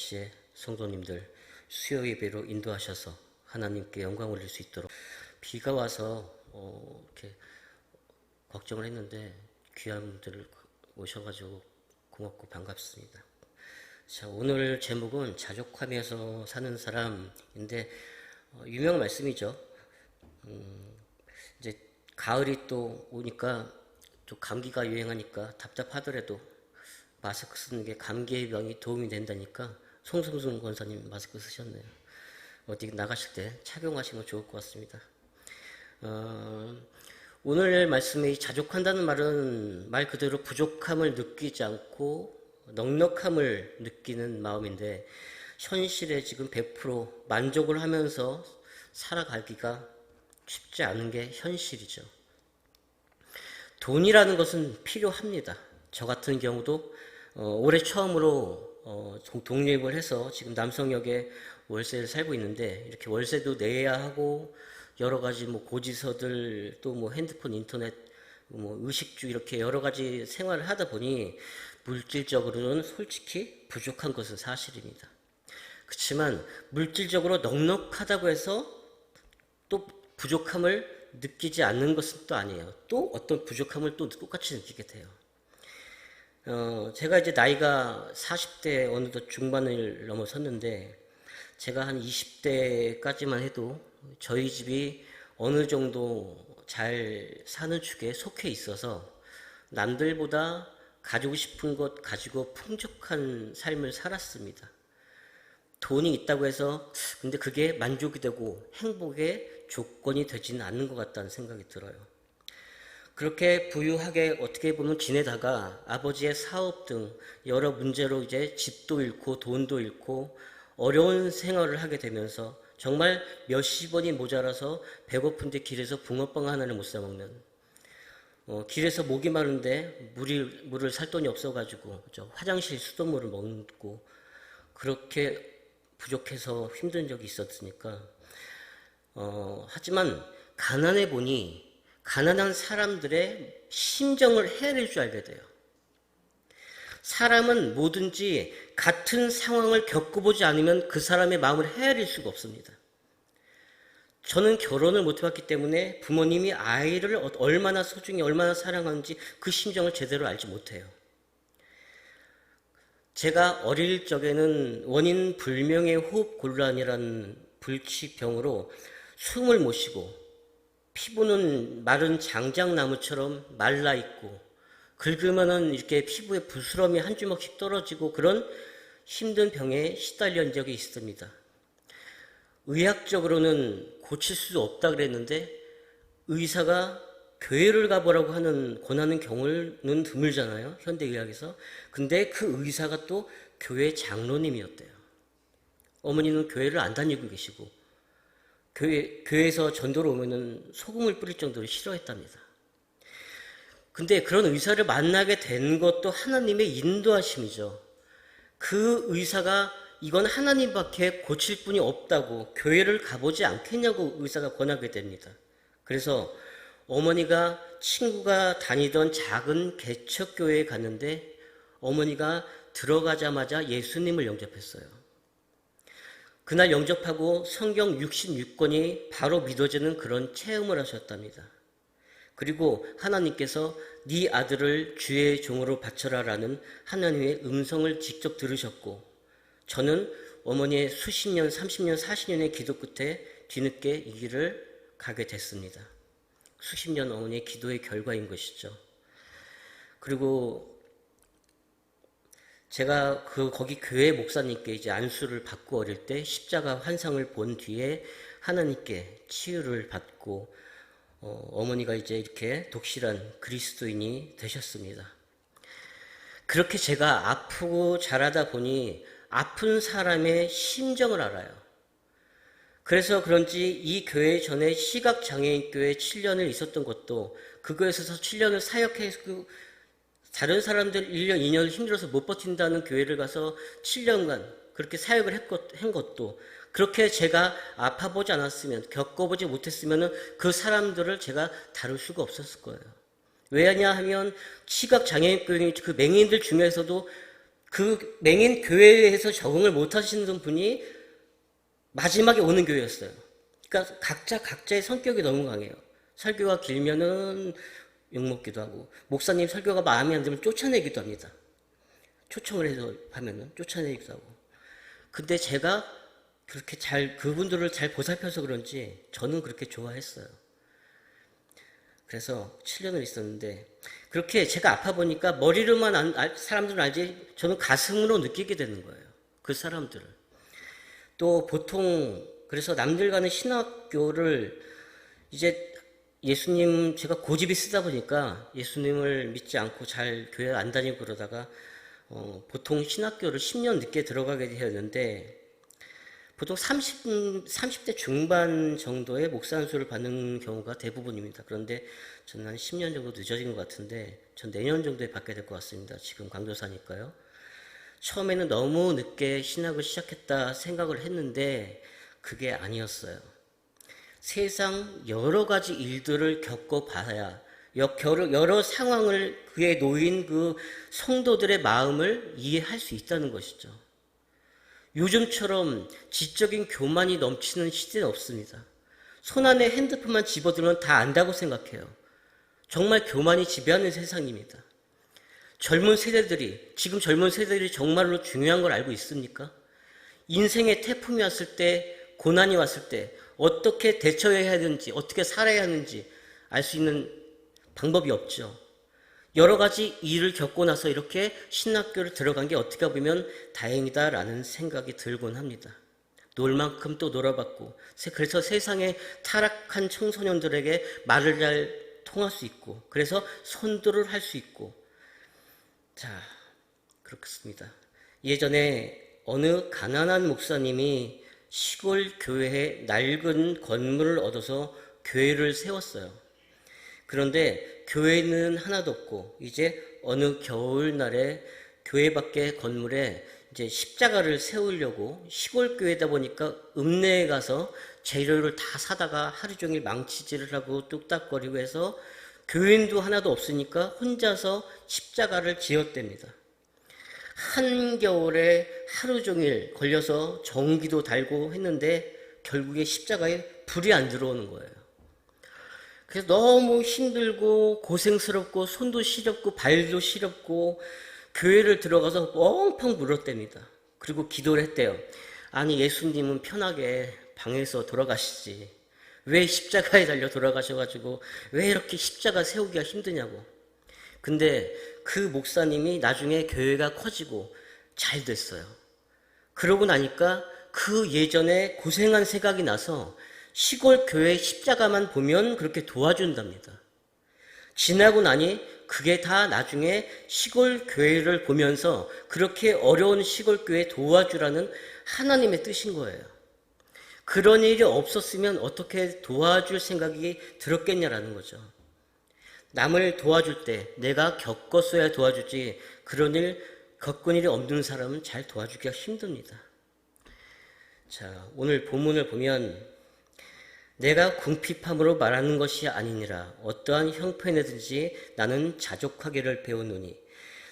6시에 성도님들 수요 예배로 인도하셔서 하나님께 영광 올릴 수 있도록. 비가 와서 이렇게 걱정을 했는데 귀한 분들 오셔가지고 고맙고 반갑습니다. 자, 오늘 제목은 자족하면서 사는 사람인데 유명한 말씀이죠. 이제 가을이 또 오니까 또 감기가 유행하니까 답답하더라도 마스크 쓰는 게 감기의 병이 도움이 된다니까 송승순 권사님 마스크 쓰셨네요. 어디 나가실 때 착용하시면 좋을 것 같습니다. 오늘 말씀이 자족한다는 말은 말 그대로 부족함을 느끼지 않고 넉넉함을 느끼는 마음인데, 현실에 지금 100% 만족을 하면서 살아가기가 쉽지 않은 게 현실이죠. 돈이라는 것은 필요합니다. 저 같은 경우도 올해 처음으로 독립을 해서 지금 남성역에 월세를 살고 있는데, 이렇게 월세도 내야 하고 여러 가지 고지서들, 또 핸드폰, 인터넷, 의식주, 이렇게 여러 가지 생활을 하다 보니 물질적으로는 솔직히 부족한 것은 사실입니다. 그렇지만 물질적으로 넉넉하다고 해서 또 부족함을 느끼지 않는 것은 또 아니에요. 또 어떤 부족함을 또 똑같이 느끼게 돼요. 제가 이제 나이가 40대 어느덧 중반을 넘어섰는데, 제가 한 20대까지만 해도 저희 집이 어느 정도 잘 사는 축에 속해 있어서 남들보다 가지고 싶은 것 가지고 풍족한 삶을 살았습니다. 돈이 있다고 해서 근데 그게 만족이 되고 행복의 조건이 되지는 않는 것 같다는 생각이 들어요. 그렇게 부유하게 어떻게 보면 지내다가 아버지의 사업 등 여러 문제로 이제 집도 잃고 돈도 잃고 어려운 생활을 하게 되면서 정말 몇십 원이 모자라서 배고픈데 길에서 붕어빵 하나를 못 사 먹는, 길에서 목이 마른데 물을 살 돈이 없어가지고 화장실 수돗물을 먹고, 그렇게 부족해서 힘든 적이 있었으니까. 하지만 가난해 보니 가난한 사람들의 심정을 헤아릴 줄 알게 돼요. 사람은 뭐든지 같은 상황을 겪어보지 않으면 그 사람의 마음을 헤아릴 수가 없습니다. 저는 결혼을 못 해봤기 때문에 부모님이 아이를 얼마나 소중히 얼마나 사랑하는지 그 심정을 제대로 알지 못해요. 제가 어릴 적에는 원인 불명의 호흡곤란이라는 불치병으로 숨을 못 쉬고, 피부는 마른 장작나무처럼 말라있고, 긁으면은 이렇게 피부에 부스럼이 한 주먹씩 떨어지고, 그런 힘든 병에 시달린 적이 있습니다. 의학적으로는 고칠 수 없다 그랬는데 의사가 교회를 가보라고 권하는 경우는 드물잖아요, 현대의학에서. 근데 그 의사가 또 교회 장로님이었대요. 어머니는 교회를 안 다니고 계시고 교회에서 전도로 오면은 소금을 뿌릴 정도로 싫어했답니다. 근데 그런 의사를 만나게 된 것도 하나님의 인도하심이죠. 그 의사가 이건 하나님밖에 고칠 분이 없다고, 교회를 가보지 않겠냐고 의사가 권하게 됩니다. 그래서 어머니가 친구가 다니던 작은 개척교회에 갔는데 어머니가 들어가자마자 예수님을 영접했어요. 그날 영접하고 성경 66권이 바로 믿어지는 그런 체험을 하셨답니다. 그리고 하나님께서 네 아들을 주의 종으로 바쳐라라는 하나님의 음성을 직접 들으셨고, 저는 어머니의 수십 년, 30년, 40년의 기도 끝에 뒤늦게 이 길을 가게 됐습니다. 수십 년 어머니의 기도의 결과인 것이죠. 그리고 제가 거기 교회 목사님께 이제 안수를 받고 어릴 때 십자가 환상을 본 뒤에 하나님께 치유를 받고 어머니가 이제 이렇게 독실한 그리스도인이 되셨습니다. 그렇게 제가 아프고 자라다 보니 아픈 사람의 심정을 알아요. 그래서 그런지 이 교회 전에 시각장애인 교회 7년을 있었던 것도, 그거에서 7년을 사역해서 다른 사람들 1년, 2년 힘들어서 못 버틴다는 교회를 가서 7년간 그렇게 사역을 한 것도, 그렇게 제가 아파보지 않았으면, 겪어보지 못했으면 그 사람들을 제가 다룰 수가 없었을 거예요. 왜냐 하면 시각장애인 교회 그 맹인들 중에서도 그 맹인 교회에서 적응을 못 하시는 분이 마지막에 오는 교회였어요. 그러니까 각자의 성격이 너무 강해요. 설교가 길면은 욕먹기도 하고, 목사님 설교가 마음에 안 들면 쫓아내기도 합니다. 초청을 해서 하면은 쫓아내기도 하고. 근데 제가 그렇게 그분들을 잘 보살펴서 그런지 저는 그렇게 좋아했어요. 그래서 7년을 있었는데, 그렇게 제가 아파 보니까 머리로만 사람들은 알지, 저는 가슴으로 느끼게 되는 거예요. 그 사람들을. 또 보통, 그래서 남들 가는 신학교를 이제 예수님, 제가 고집이 쓰다 보니까 예수님을 믿지 않고 잘 교회 안 다니고 그러다가 보통 신학교를 10년 늦게 들어가게 되었는데, 보통 30대 중반 정도의 목사 안수를 받는 경우가 대부분입니다. 그런데 저는 한 10년 정도 늦어진 것 같은데, 전 내년 정도에 받게 될 것 같습니다. 지금 강도사니까요. 처음에는 너무 늦게 신학을 시작했다 생각을 했는데 그게 아니었어요. 세상 여러 가지 일들을 겪어봐야 여러 상황을 그에 놓인 그 성도들의 마음을 이해할 수 있다는 것이죠. 요즘처럼 지적인 교만이 넘치는 시대는 없습니다. 손안에 핸드폰만 집어들면 다 안다고 생각해요. 정말 교만이 지배하는 세상입니다. 지금 젊은 세대들이 정말로 중요한 걸 알고 있습니까? 인생의 태풍이 왔을 때, 고난이 왔을 때 어떻게 대처해야 하는지, 어떻게 살아야 하는지 알 수 있는 방법이 없죠. 여러 가지 일을 겪고 나서 이렇게 신학교를 들어간 게 어떻게 보면 다행이다라는 생각이 들곤 합니다. 놀 만큼 또 놀아봤고, 그래서 세상에 타락한 청소년들에게 말을 잘 통할 수 있고, 그래서 선도를 할 수 있고, 자, 그렇습니다. 예전에 어느 가난한 목사님이 시골 교회에 낡은 건물을 얻어서 교회를 세웠어요. 그런데 교회는 하나도 없고, 이제 어느 겨울날에 교회 밖에 건물에 이제 십자가를 세우려고, 시골 교회다 보니까 읍내에 가서 재료를 다 사다가 하루 종일 망치질을 하고 뚝딱거리고 해서 교인도 하나도 없으니까 혼자서 십자가를 지었답니다. 한겨울에 하루 종일 걸려서 전기도 달고 했는데 결국에 십자가에 불이 안 들어오는 거예요. 그래서 너무 힘들고 고생스럽고 손도 시렵고 발도 시렵고 교회를 들어가서 뻥펑 물었답니다. 그리고 기도를 했대요. 아니, 예수님은 편하게 방에서 돌아가시지, 왜 십자가에 달려 돌아가셔가지고 왜 이렇게 십자가 세우기가 힘드냐고. 근데 그 목사님이 나중에 교회가 커지고 잘 됐어요. 그러고 나니까 그 예전에 고생한 생각이 나서 시골 교회 십자가만 보면 그렇게 도와준답니다. 지나고 나니 그게 다 나중에 시골 교회를 보면서 그렇게 어려운 시골 교회 도와주라는 하나님의 뜻인 거예요. 그런 일이 없었으면 어떻게 도와줄 생각이 들었겠냐라는 거죠. 남을 도와줄 때 내가 겪었어야 도와주지, 그런 일 겪은 일이 없는 사람은 잘 도와주기가 힘듭니다. 자, 오늘 본문을 보면 내가 궁핍함으로 말하는 것이 아니니라. 어떠한 형편에든지 나는 자족하기를 배우노니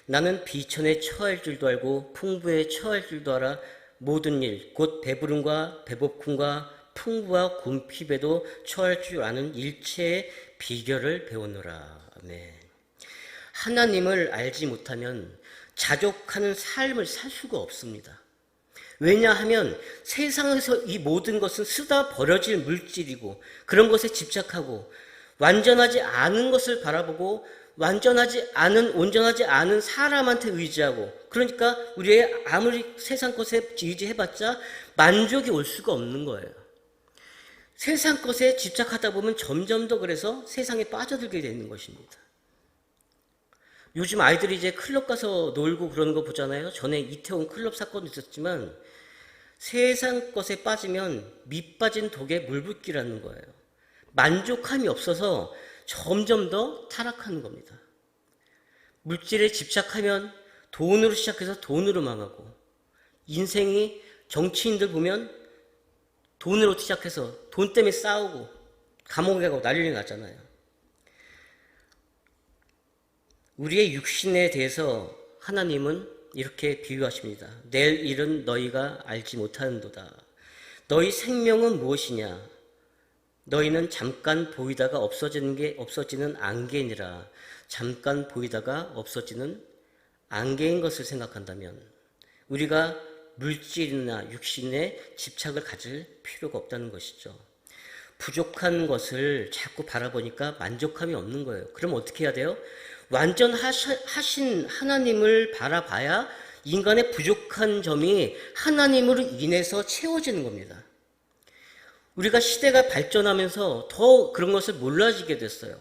나는 비천에 처할 줄도 알고 풍부에 처할 줄도 알아. 모든 일, 곧 배부름과 배고픔과 풍부와 궁핍에도 처할 줄 아는 일체의 비결을 배우노라. 아멘. 하나님을 알지 못하면 자족하는 삶을 살 수가 없습니다. 왜냐하면 세상에서 이 모든 것은 쓰다 버려질 물질이고, 그런 것에 집착하고 완전하지 않은 것을 바라보고 온전하지 않은 사람한테 의지하고, 그러니까 우리의 아무리 세상 것에 의지해봤자 만족이 올 수가 없는 거예요. 세상 것에 집착하다 보면 점점 더 그래서 세상에 빠져들게 되는 것입니다. 요즘 아이들이 이제 클럽 가서 놀고 그러는 거 보잖아요. 전에 이태원 클럽 사건도 있었지만 세상 것에 빠지면 밑 빠진 독에 물 붓기라는 거예요. 만족함이 없어서 점점 더 타락하는 겁니다. 물질에 집착하면 돈으로 시작해서 돈으로 망하고, 인생이 정치인들 보면 돈으로 시작해서 돈 때문에 싸우고 감옥에 가고 난리 나잖아요. 우리의 육신에 대해서 하나님은 이렇게 비유하십니다. 내일 일은 너희가 알지 못하는도다. 너희 생명은 무엇이냐? 너희는 잠깐 보이다가 없어지는 안개니라. 잠깐 보이다가 없어지는 안개인 것을 생각한다면 우리가 물질이나 육신에 집착을 가질 필요가 없다는 것이죠. 부족한 것을 자꾸 바라보니까 만족함이 없는 거예요. 그럼 어떻게 해야 돼요? 완전하신 하나님을 바라봐야 인간의 부족한 점이 하나님으로 인해서 채워지는 겁니다. 우리가 시대가 발전하면서 더 그런 것을 몰라지게 됐어요.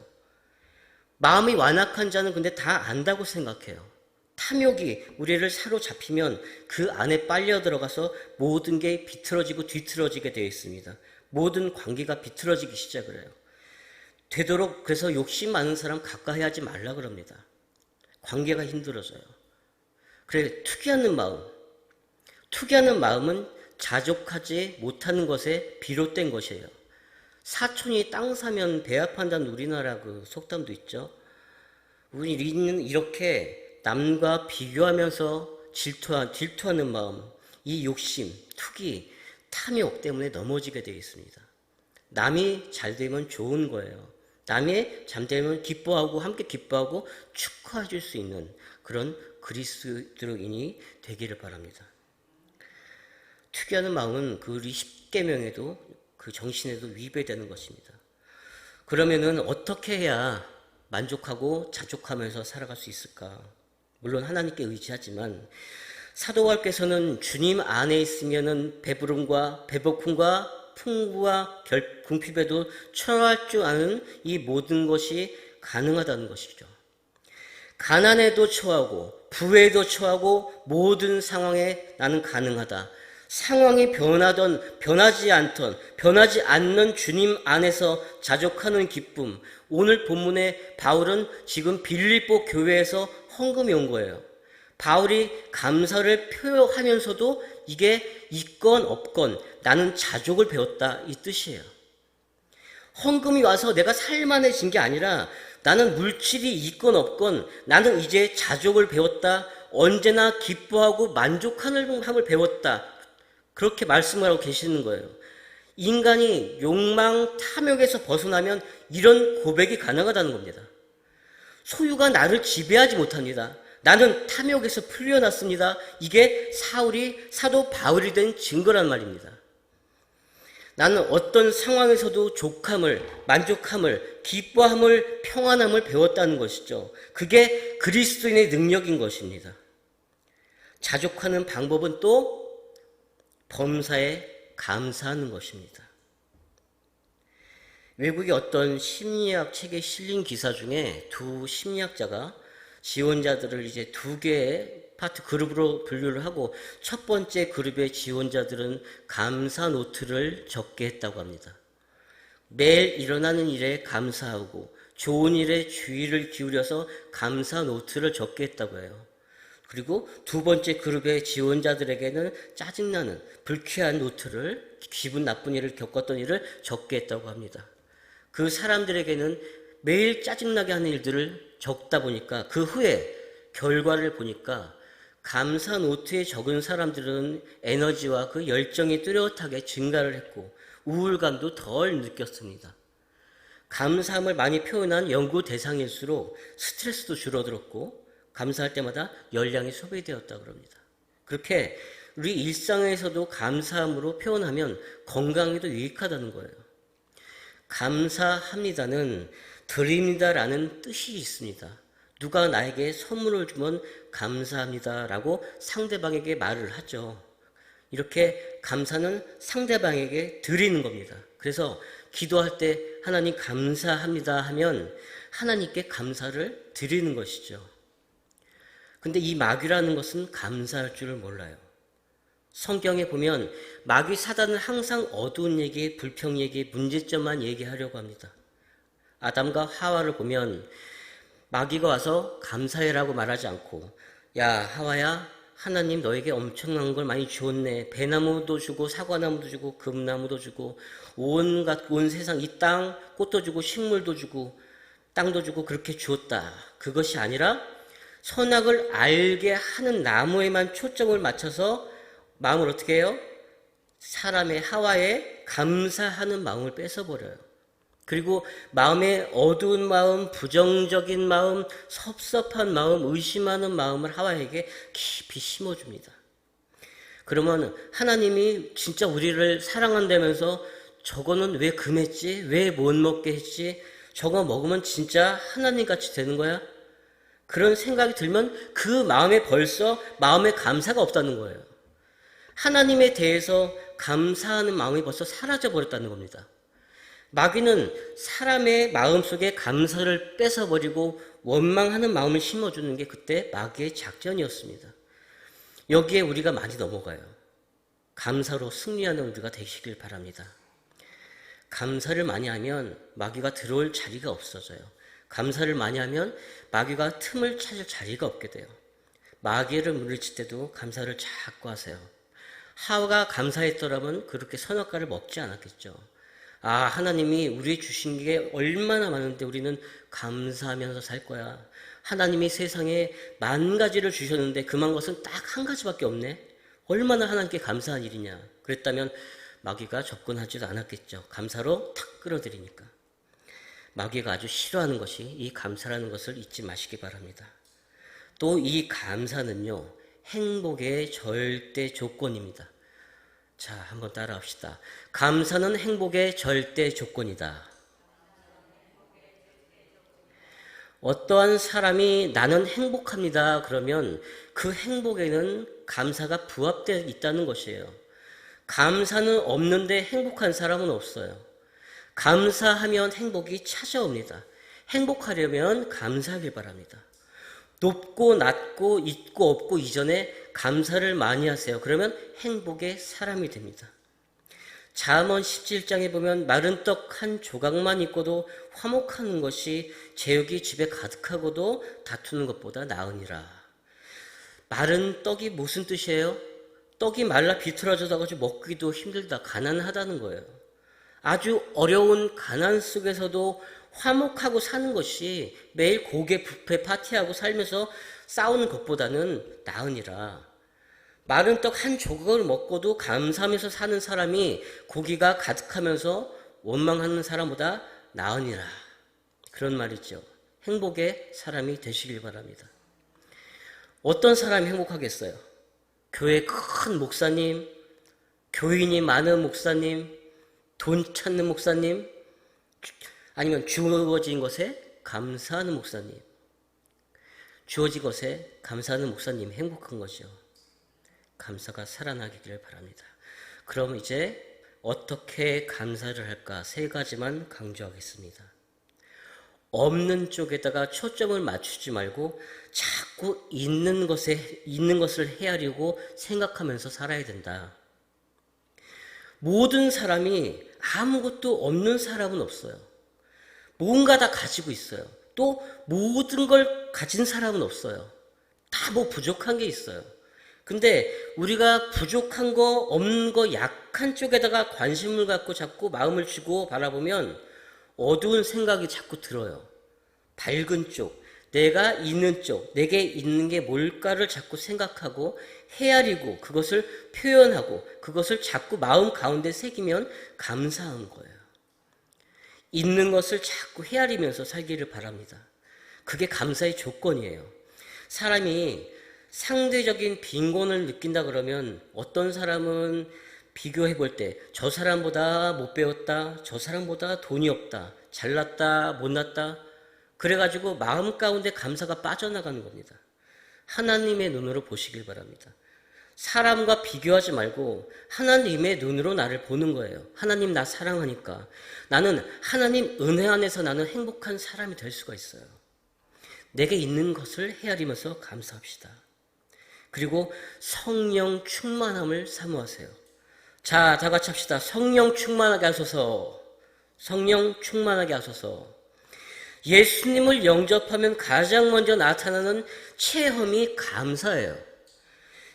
마음이 완악한 자는 근데 다 안다고 생각해요. 탐욕이 우리를 사로잡히면 그 안에 빨려 들어가서 모든 게 비틀어지고 뒤틀어지게 되어 있습니다. 모든 관계가 비틀어지기 시작을 해요. 되도록 그래서 욕심 많은 사람 가까이 하지 말라 그럽니다. 관계가 힘들어져요. 그래, 투기하는 마음은 자족하지 못하는 것에 비롯된 것이에요. 사촌이 땅 사면 배합한다는 우리나라 그 속담도 있죠. 우리는 이렇게 남과 비교하면서 질투하는 마음, 이 욕심, 투기, 탐욕 때문에 넘어지게 되어 있습니다. 남이 잘 되면 좋은 거예요. 남이 잘 되면 기뻐하고 함께 기뻐하고 축하해 줄 수 있는 그런 그리스도인이 되기를 바랍니다. 투기하는 마음은 그 우리 10계명에도 그 정신에도 위배되는 것입니다. 그러면은 어떻게 해야 만족하고 자족하면서 살아갈 수 있을까? 물론 하나님께 의지하지만 사도 바울께서는 주님 안에 있으면은 배부름과 배고픔과 풍부와 궁핍에도 처할 줄 아는 이 모든 것이 가능하다는 것이죠. 가난에도 처하고 부에도 처하고 모든 상황에 나는 가능하다. 상황이 변하던 변하지 않는 주님 안에서 자족하는 기쁨. 오늘 본문에 바울은 지금 빌립보 교회에서 헌금이 온 거예요. 바울이 감사를 표현하면서도 이게 있건 없건 나는 자족을 배웠다 이 뜻이에요. 헌금이 와서 내가 살만해진 게 아니라 나는 물질이 있건 없건 나는 이제 자족을 배웠다. 언제나 기뻐하고 만족함을 배웠다. 그렇게 말씀을 하고 계시는 거예요. 인간이 욕망, 탐욕에서 벗어나면 이런 고백이 가능하다는 겁니다. 소유가 나를 지배하지 못합니다. 나는 탐욕에서 풀려났습니다. 이게 사도 바울이 된 증거란 말입니다. 나는 어떤 상황에서도 족함을, 만족함을, 기뻐함을, 평안함을 배웠다는 것이죠. 그게 그리스도인의 능력인 것입니다. 자족하는 방법은 또 범사에 감사하는 것입니다. 외국의 어떤 심리학 책에 실린 기사 중에 두 심리학자가 지원자들을 이제 두 개의 파트 그룹으로 분류를 하고 첫 번째 그룹의 지원자들은 감사 노트를 적게 했다고 합니다. 매일 일어나는 일에 감사하고 좋은 일에 주의를 기울여서 감사 노트를 적게 했다고 해요. 그리고 두 번째 그룹의 지원자들에게는 짜증나는 불쾌한 노트를, 기분 나쁜 일을 겪었던 일을 적게 했다고 합니다. 그 사람들에게는 매일 짜증나게 하는 일들을 적다 보니까 그 후에 결과를 보니까 감사 노트에 적은 사람들은 에너지와 그 열정이 뚜렷하게 증가를 했고 우울감도 덜 느꼈습니다. 감사함을 많이 표현한 연구 대상일수록 스트레스도 줄어들었고 감사할 때마다 열량이 소비되었다고 합니다. 그렇게 우리 일상에서도 감사함으로 표현하면 건강에도 유익하다는 거예요. 감사합니다는 드립니다라는 뜻이 있습니다. 누가 나에게 선물을 주면 감사합니다라고 상대방에게 말을 하죠. 이렇게 감사는 상대방에게 드리는 겁니다. 그래서 기도할 때 하나님 감사합니다 하면 하나님께 감사를 드리는 것이죠. 근데 이 마귀라는 것은 감사할 줄을 몰라요. 성경에 보면 마귀 사단은 항상 어두운 얘기, 불평 얘기, 문제점만 얘기하려고 합니다. 아담과 하와를 보면 마귀가 와서 감사해라고 말하지 않고 야 하와야 하나님 너에게 엄청난 걸 많이 주었네. 배나무도 주고 사과나무도 주고 금나무도 주고 온 세상 이 땅 꽃도 주고 식물도 주고 땅도 주고 그렇게 주었다. 그것이 아니라 선악을 알게 하는 나무에만 초점을 맞춰서 마음을 어떻게 해요? 사람의 하와의 감사하는 마음을 뺏어버려요. 그리고 마음의 어두운 마음, 부정적인 마음, 섭섭한 마음, 의심하는 마음을 하와에게 깊이 심어줍니다. 그러면 하나님이 진짜 우리를 사랑한다면서 저거는 왜 금했지? 왜 못 먹게 했지? 저거 먹으면 진짜 하나님같이 되는 거야? 그런 생각이 들면 그 마음에 벌써 마음에 감사가 없다는 거예요. 하나님에 대해서 감사하는 마음이 벌써 사라져 버렸다는 겁니다. 마귀는 사람의 마음속에 감사를 뺏어버리고 원망하는 마음을 심어주는 게 그때 마귀의 작전이었습니다. 여기에 우리가 많이 넘어가요. 감사로 승리하는 우리가 되시길 바랍니다. 감사를 많이 하면 마귀가 들어올 자리가 없어져요. 감사를 많이 하면 마귀가 틈을 찾을 자리가 없게 돼요. 마귀를 물리칠 때도 감사를 자꾸 하세요. 하와가 감사했더라면 그렇게 선악과를 먹지 않았겠죠. 하나님이 우리 주신 게 얼마나 많은데 우리는 감사하면서 살 거야. 하나님이 세상에 10,000가지를 주셨는데 그만 것은 딱 한 가지밖에 없네. 얼마나 하나님께 감사한 일이냐. 그랬다면 마귀가 접근하지도 않았겠죠. 감사로 탁 끌어들이니까. 마귀가 아주 싫어하는 것이 이 감사라는 것을 잊지 마시기 바랍니다. 또 이 감사는요, 행복의 절대 조건입니다. 자, 한번 따라합시다. 감사는 행복의 절대 조건이다. 어떠한 사람이 나는 행복합니다. 그러면 그 행복에는 감사가 부합되어 있다는 것이에요. 감사는 없는데 행복한 사람은 없어요. 감사하면 행복이 찾아옵니다. 행복하려면 감사하길 바랍니다. 높고 낮고 있고 없고 이전에 감사를 많이 하세요. 그러면 행복의 사람이 됩니다. 잠언 17장에 보면 마른 떡 한 조각만 있고도 화목하는 것이 제육이 집에 가득하고도 다투는 것보다 나으니라. 마른 떡이 무슨 뜻이에요? 떡이 말라 비틀어져서 먹기도 힘들다, 가난하다는 거예요. 아주 어려운 가난 속에서도 화목하고 사는 것이 매일 고개 뷔페 파티하고 살면서 싸우는 것보다는 나으니라. 마른 떡 한 조각을 먹고도 감사하면서 사는 사람이 고기가 가득하면서 원망하는 사람보다 나으니라. 그런 말이죠. 행복의 사람이 되시길 바랍니다. 어떤 사람이 행복하겠어요? 교회 큰 목사님, 교인이 많은 목사님, 돈 찾는 목사님, 아니면 주어진 것에 감사하는 목사님. 주어진 것에 감사하는 목사님 행복한 거죠. 감사가 살아나기를 바랍니다. 그럼 이제 어떻게 감사를 할까? 3가지만 강조하겠습니다. 없는 쪽에다가 초점을 맞추지 말고 자꾸 있는 것을 헤아리고 생각하면서 살아야 된다. 모든 사람이 아무것도 없는 사람은 없어요. 뭔가 다 가지고 있어요. 또 모든 걸 가진 사람은 없어요. 다 뭐 부족한 게 있어요. 근데 우리가 부족한 거, 없는 거, 약한 쪽에다가 관심을 갖고 자꾸 마음을 주고 바라보면 어두운 생각이 자꾸 들어요. 밝은 쪽, 내가 있는 쪽, 내게 있는 게 뭘까를 자꾸 생각하고 헤아리고 그것을 표현하고 그것을 자꾸 마음 가운데 새기면 감사한 거예요. 있는 것을 자꾸 헤아리면서 살기를 바랍니다. 그게 감사의 조건이에요. 사람이 상대적인 빈곤을 느낀다 그러면 어떤 사람은 비교해 볼 때 저 사람보다 못 배웠다, 저 사람보다 돈이 없다, 잘났다, 못났다, 그래가지고 마음 가운데 감사가 빠져나가는 겁니다. 하나님의 눈으로 보시길 바랍니다. 사람과 비교하지 말고 하나님의 눈으로 나를 보는 거예요. 하나님 나 사랑하니까 나는 하나님 은혜 안에서 나는 행복한 사람이 될 수가 있어요. 내게 있는 것을 헤아리면서 감사합시다. 그리고 성령 충만함을 사모하세요. 자, 다 같이 합시다. 성령 충만하게 하소서. 성령 충만하게 하소서. 예수님을 영접하면 가장 먼저 나타나는 체험이 감사예요.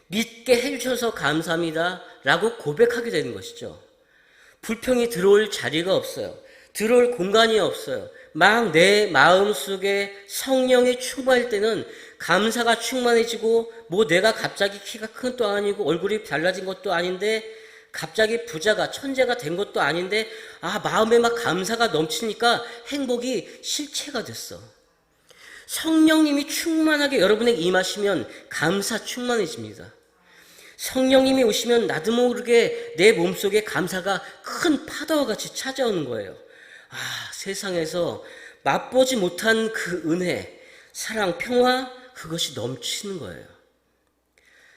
믿게 해주셔서 감사합니다 라고 고백하게 되는 것이죠. 불평이 들어올 자리가 없어요. 들어올 공간이 없어요. 막 내 마음속에 성령이 충만할 때는 감사가 충만해지고, 뭐 내가 갑자기 키가 큰 것도 아니고 얼굴이 달라진 것도 아닌데 갑자기 부자가 천재가 된 것도 아닌데 마음에 막 감사가 넘치니까 행복이 실체가 됐어. 성령님이 충만하게 여러분에게 임하시면 감사 충만해집니다. 성령님이 오시면 나도 모르게 내 몸속에 감사가 큰 파도와 같이 찾아오는 거예요. 세상에서 맛보지 못한 그 은혜, 사랑, 평화, 그것이 넘치는 거예요.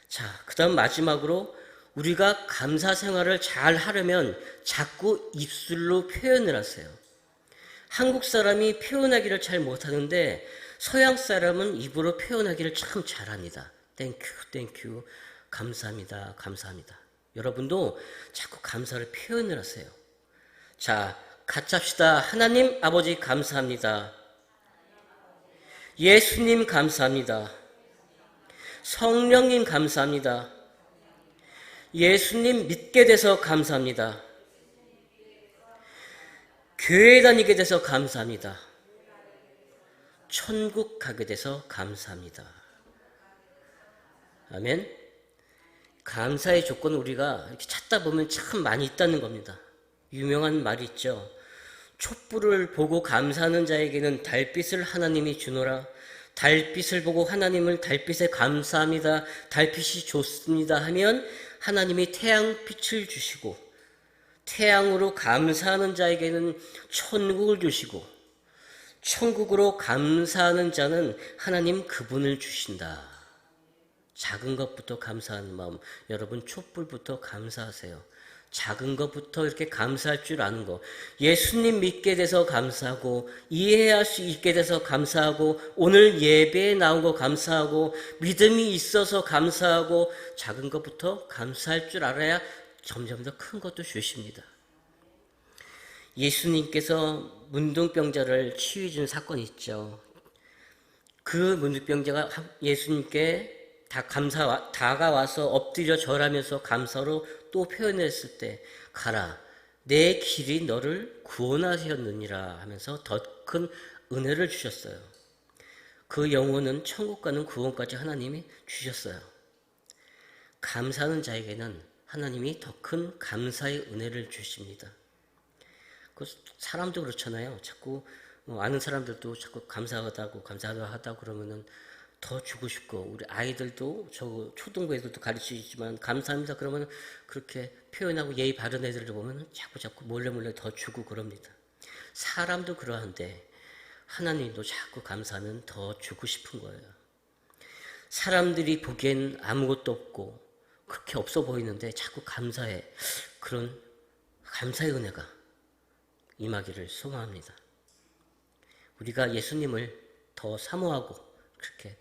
자, 그 다음 마지막으로 우리가 감사 생활을 잘 하려면 자꾸 입술로 표현을 하세요. 한국 사람이 표현하기를 잘 못하는데 서양 사람은 입으로 표현하기를 참 잘합니다. 땡큐, 감사합니다, 감사합니다. 여러분도 자꾸 감사를 표현을 하세요. 자, 같이 합시다. 하나님 아버지 감사합니다. 예수님 감사합니다. 성령님 감사합니다. 예수님 믿게 돼서 감사합니다. 교회 다니게 돼서 감사합니다. 천국 가게 돼서 감사합니다. 아멘. 감사의 조건은 우리가 이렇게 찾다 보면 참 많이 있다는 겁니다. 유명한 말이 있죠. 촛불을 보고 감사하는 자에게는 달빛을 하나님이 주노라. 달빛을 보고 하나님을 달빛에 감사합니다. 달빛이 좋습니다 하면 하나님이 태양빛을 주시고, 태양으로 감사하는 자에게는 천국을 주시고, 천국으로 감사하는 자는 하나님 그분을 주신다. 작은 것부터 감사하는 마음, 여러분 촛불부터 감사하세요. 작은 것부터 이렇게 감사할 줄 아는 거. 예수님 믿게 돼서 감사하고, 이해할 수 있게 돼서 감사하고, 오늘 예배에 나온 거 감사하고, 믿음이 있어서 감사하고, 작은 것부터 감사할 줄 알아야 점점 더 큰 것도 주십니다. 예수님께서 문둥병자를 치유해 준 사건이 있죠. 그 문둥병자가 예수님께 다가와서 엎드려 절하면서 감사로 또 표현을 했을 때, 가라, 내 길이 너를 구원하셨느니라 하면서 더 큰 은혜를 주셨어요. 그 영혼은 천국 가는 구원까지 하나님이 주셨어요. 감사하는 자에게는 하나님이 더 큰 감사의 은혜를 주십니다. 사람도 그렇잖아요. 자꾸 아는 사람들도 자꾸 감사하다고 그러면은 더 주고 싶고, 우리 아이들도 초등부 애들도 가르치지만 감사합니다 그러면 그렇게 표현하고 예의 바른 애들을 보면 자꾸 몰래 더 주고 그럽니다. 사람도 그러한데 하나님도 자꾸 감사하면 더 주고 싶은 거예요. 사람들이 보기엔 아무것도 없고 그렇게 없어 보이는데 자꾸 감사해. 그런 감사의 은혜가 임하기를 소망합니다. 우리가 예수님을 더 사모하고 그렇게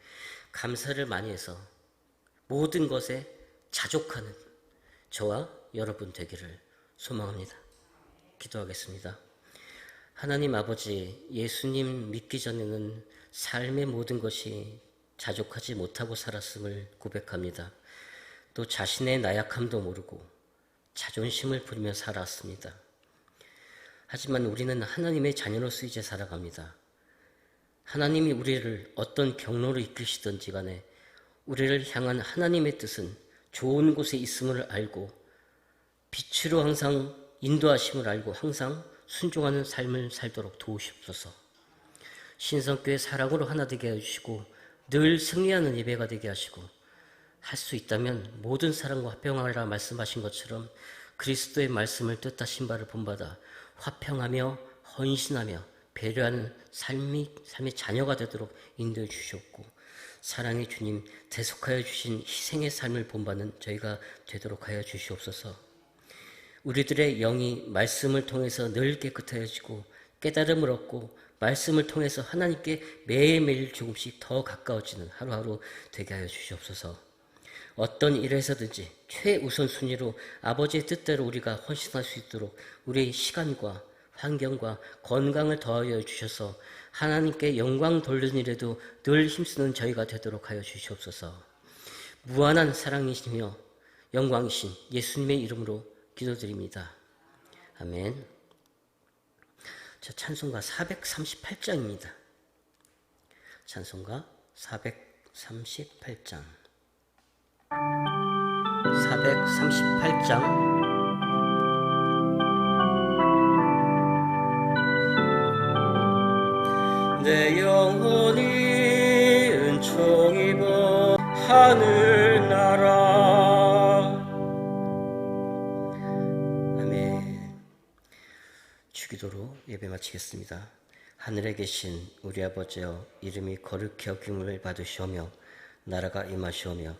감사를 많이 해서 모든 것에 자족하는 저와 여러분 되기를 소망합니다. 기도하겠습니다. 하나님 아버지, 예수님 믿기 전에는 삶의 모든 것이 자족하지 못하고 살았음을 고백합니다. 또 자신의 나약함도 모르고 자존심을 부리며 살았습니다. 하지만 우리는 하나님의 자녀로서 이제 살아갑니다. 하나님이 우리를 어떤 경로로 이끄시든지 간에 우리를 향한 하나님의 뜻은 좋은 곳에 있음을 알고 빛으로 항상 인도하심을 알고 항상 순종하는 삶을 살도록 도우시옵소서. 신성교회 사랑으로 하나 되게 해주시고 늘 승리하는 예배가 되게 하시고, 할 수 있다면 모든 사람과 화평하라 말씀하신 것처럼 그리스도의 말씀을 뜻하신 바를 본받아 화평하며 헌신하며 배려하는 삶의 자녀가 되도록 인도해 주시옵고, 사랑의 주님 대속하여 주신 희생의 삶을 본받는 저희가 되도록 하여 주시옵소서. 우리들의 영이 말씀을 통해서 늘 깨끗해지고 깨달음을 얻고 말씀을 통해서 하나님께 매일매일 조금씩 더 가까워지는 하루하루 되게 하여 주시옵소서. 어떤 일에서든지 최우선순위로 아버지의 뜻대로 우리가 헌신할 수 있도록 우리의 시간과 환경과 건강을 더하여 주셔서 하나님께 영광 돌리는 일에도 늘 힘쓰는 저희가 되도록 하여 주시옵소서. 무한한 사랑이시며 영광이신 예수님의 이름으로 기도드립니다. 아멘. 자, 찬송가 438장입니다. 찬송가 438장. 438장. 내 영혼이 은총 입어 하늘나라. 아멘. 주기도로 예배 마치겠습니다. 하늘에 계신 우리 아버지여, 이름이 거룩히 여김을 받으시오며 나라가 임하시오며